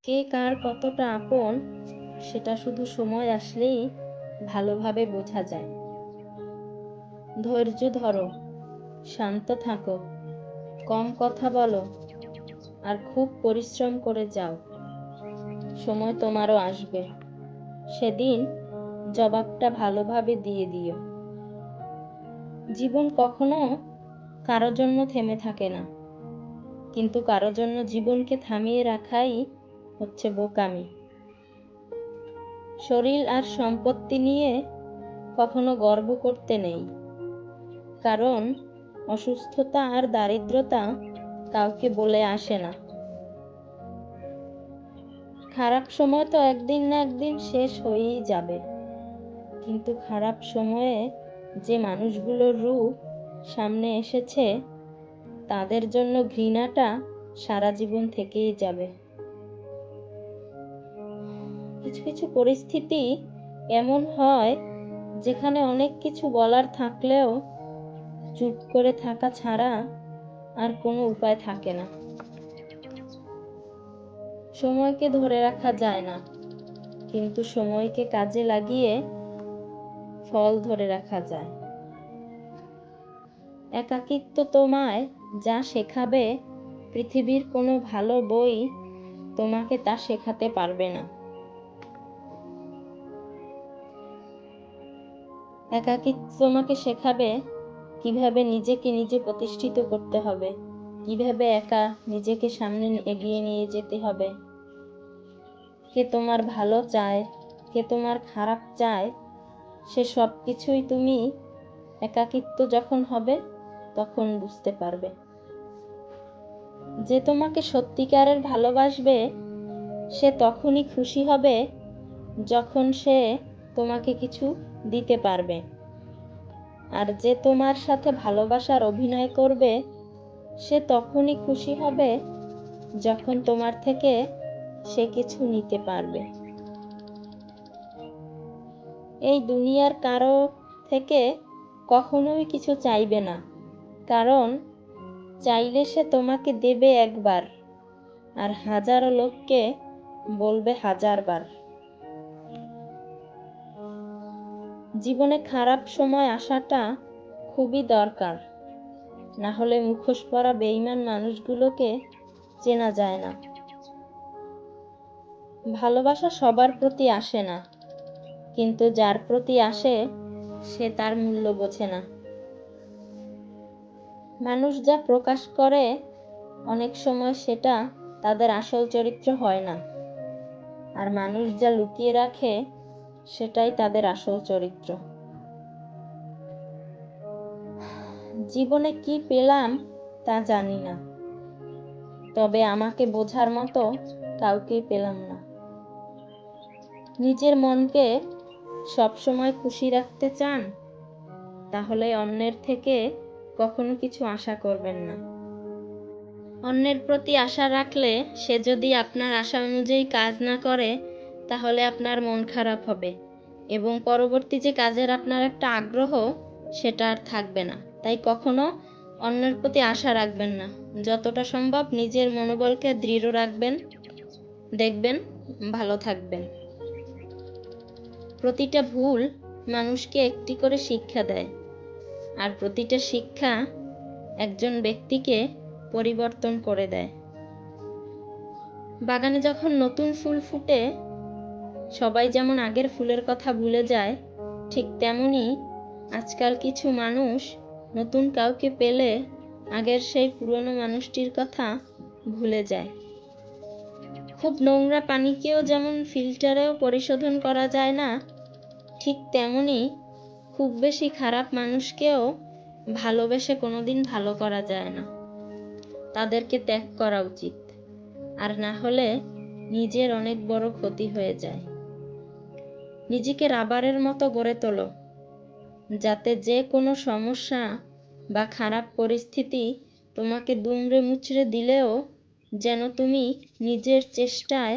কে কার কতটা আপন সেটা শুধু সময় আসলেই ভালোভাবে বোঝা যায়। ধৈর্য ধরো, শান্ত থাকো, কম কথা বলো আর খুব পরিশ্রম করে যাও। সময় তোমারও আসবে, সেদিন জবাবটা ভালোভাবে দিয়ে দিও। জীবন কখনো কারো জন্য থেমে থাকে না, কিন্তু কারো জন্য জীবনকে থামিয়ে রাখাই হচ্ছে বোকামি। শরীর আর সম্পত্তি নিয়ে কখনো গর্ব করতে নেই, কারণ অসুস্থতা আর দারিদ্রতা কাউকে বলে আসে না। খারাপ সময় তো একদিন না একদিন শেষ হয়েই যাবে, কিন্তু খারাপ সময়ে যে মানুষগুলোর রূপ সামনে এসেছে তাদের জন্য ঘৃণাটা সারা জীবন থেকেই যাবে। কিছু কিছু পরিস্থিতি এমন হয় যেখানে অনেক কিছু বলার থাকলেও চুপ করে থাকা ছাড়া আর কোনো উপায় থাকে না। সময়কে ধরে রাখা যায় না, কিন্তু সময়কে কাজে লাগিয়ে ফল ধরে রাখা যায়। একাকিত্ব তোমায় যা শেখাবে, পৃথিবীর কোনো ভালো বই তোমাকে তা শেখাতে পারবে না। একাকিত্ব তোমাকে শেখাবে কিভাবে নিজেকে নিজে প্রতিষ্ঠিত করতে হবে, কিভাবে একা নিজেকে সামনে এগিয়ে নিয়ে যেতে হবে। কে তোমার ভালো চায়, কে তোমার খারাপ চায়, সে সব কিছুই তুমি একাকিত্ব যখন হবে তখন বুঝতে পারবে। যে তোমাকে সত্যিকারের ভালোবাসবে সে তখনই খুশি হবে যখন সে তোমাকে কিছু দিতে পারবে, আর যে তোমার সাথে ভালোবাসার অভিনয় করবে সে তখনই খুশি হবে যখন তোমার থেকে সে কিছু নিতে পারবে। এই দুনিয়ার কারো থেকে কখনোই কিছু চাইবে না, কারণ চাইলে সে তোমাকে দেবে একবার আর হাজারো লোককে বলবে হাজারবার। জীবনে খারাপ সময় আসাটা খুবই দরকার, না হলে মুখোশ পরা বেঈমান মানুষগুলোকে চেনা যায় না। ভালোবাসা সবার প্রতি আসে না, কিন্তু যার প্রতি আসে সে তার মূল্য বোঝে না। মানুষ যা প্রকাশ করে অনেক সময় সেটা তাদের আসল চরিত্র হয় না, আর মানুষ যা লুকিয়ে রাখে সেটাই তাদের আসল চরিত্র। জীবনে কি পেলাম তা জানি না, তবে আমাকে বোঝার মতো কাউকেই পেলাম না। নিজের মনকে সবসময় খুশি রাখতে চান, তাহলে অন্যের থেকে কখনো কিছু আশা করবেন না। অন্যের প্রতি আশা রাখলে সে যদি আপনার আশা অনুযায়ী কাজ না করে তাহলে আপনার মন খারাপ হবে এবং পরবর্তী যে কাজের আপনার একটা আগ্রহ সেটা আর থাকবে না। তাই কখনো অন্যের প্রতি আশা রাখবেন না, যতটা সম্ভব নিজের মনোবলকে দৃঢ় রাখবেন, দেখবেন ভালো থাকবেন। প্রতিটা ভুল মানুষকে একটি করে শিক্ষা দেয়, আর প্রতিটা শিক্ষা একজন ব্যক্তিকে পরিবর্তন করে দেয়। বাগানে যখন নতুন ফুল ফুটে সবাই যেমন আগের ফুলের কথা ভুলে যায়, ঠিক তেমনি আজকাল কিছু মানুষ নতুন কাউকে পেলে আগের সেই পুরনো মানুষটির কথা ভুলে যায়। খুব নোংরা পানিকেও যেমন ফিল্টারেও পরিশোধন করা যায় না, ঠিক তেমনি খুব বেশি খারাপ মানুষকেও ভালোবেসে কোনোদিন ভালো করা যায় না। তাদেরকে ত্যাগ করা উচিত, আর না হলে নিজের অনেক বড় ক্ষতি হয়ে যায়। নিজেকে রাবারের মতো গড়ে তোলো, যাতে যে কোনো সমস্যা বা খারাপ পরিস্থিতি তোমাকে দুমড়ে মুচড়ে দিলেও যেন তুমি নিজের চেষ্টায়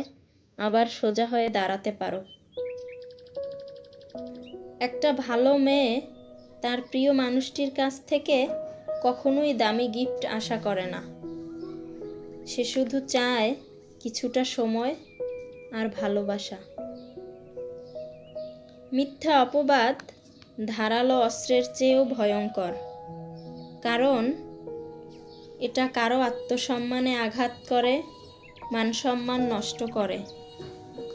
আবার সোজা হয়ে দাঁড়াতে পারো। একটা ভালো মেয়ে তার প্রিয় মানুষটির কাছ থেকে কখনোই দামি গিফট আশা করে না। সে শুধু চায় কিছুটা সময় আর ভালোবাসা। মিথ্যা অপবাদ ধারালো অস্ত্রের চেয়েও ভয়ঙ্কর, কারণ এটা কারো আত্মসম্মানে আঘাত করে, মানসম্মান নষ্ট করে।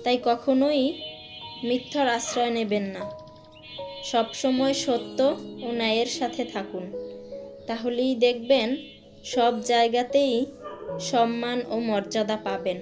তাই কখনোই মিথ্যার আশ্রয় নেবেন না। সবসময় সত্য ও ন্যায়ের সাথে থাকুন, তাহলেই দেখবেন সব জায়গাতেই সম্মান ও মর্যাদা পাবেন।